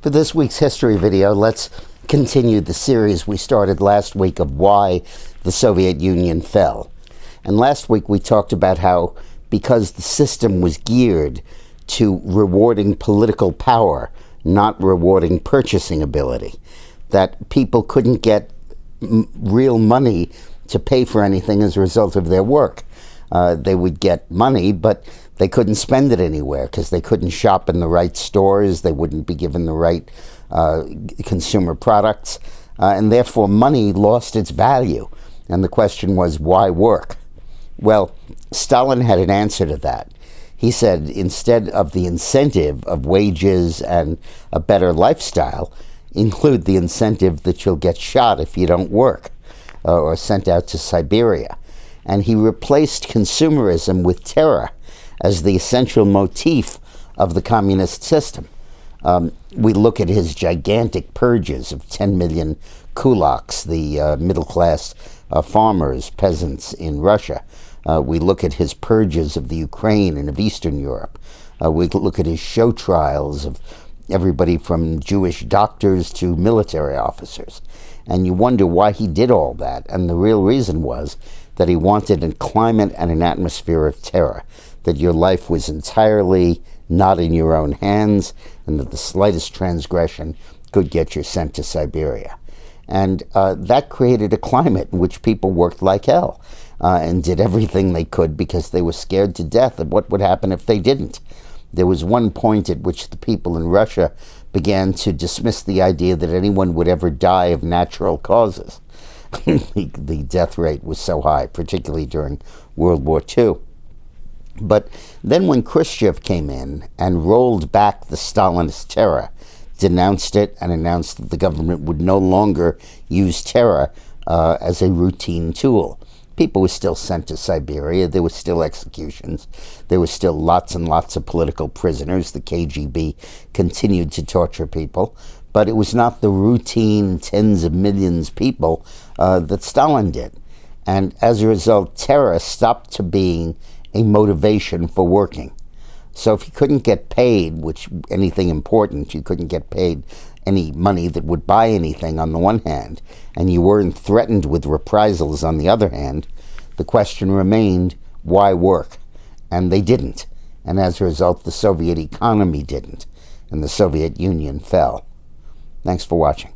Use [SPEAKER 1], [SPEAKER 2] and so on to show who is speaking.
[SPEAKER 1] For this week's history video, let's continue the series we started last week of why the Soviet Union fell. And last week we talked about how, because the system was geared to rewarding political power, not rewarding purchasing ability, that people couldn't get real money to pay for anything as a result of their work. They would get money, but they couldn't spend it anywhere because they couldn't shop in the right stores. They wouldn't be given the right consumer products. And therefore, money lost its value. And the question was, why work? Well, Stalin had an answer to that. He said, instead of the incentive of wages and a better lifestyle, include the incentive that you'll get shot if you don't work, or sent out to Siberia. And he replaced consumerism with terror as the essential motif of the communist system. We look at his gigantic purges of 10 million kulaks, the middle-class farmers, peasants in Russia. We look at his purges of the Ukraine and of Eastern Europe. We look at his show trials of everybody from Jewish doctors to military officers. And you wonder why he did all that. And the real reason was that he wanted a climate and an atmosphere of terror, that your life was entirely not in your own hands, and that the slightest transgression could get you sent to Siberia. And that created a climate in which people worked like hell and did everything they could because they were scared to death of what would happen if they didn't. There was one point at which the people in Russia began to dismiss the idea that anyone would ever die of natural causes. The death rate was so high, particularly during World War II. But then when Khrushchev came in and rolled back the Stalinist terror, denounced it, and announced that the government would no longer use terror as a routine tool, people were still sent to Siberia. There were still executions. There were still lots and lots of political prisoners. The KGB continued to torture people. But it was not the routine tens of millions of people that Stalin did. And as a result, terror stopped to being a motivation for working. So if you couldn't get paid, which anything important, you couldn't get paid any money that would buy anything on the one hand, and you weren't threatened with reprisals on the other hand, the question remained, why work? And they didn't. And as a result, the Soviet economy didn't, and the Soviet Union fell. Thanks for watching.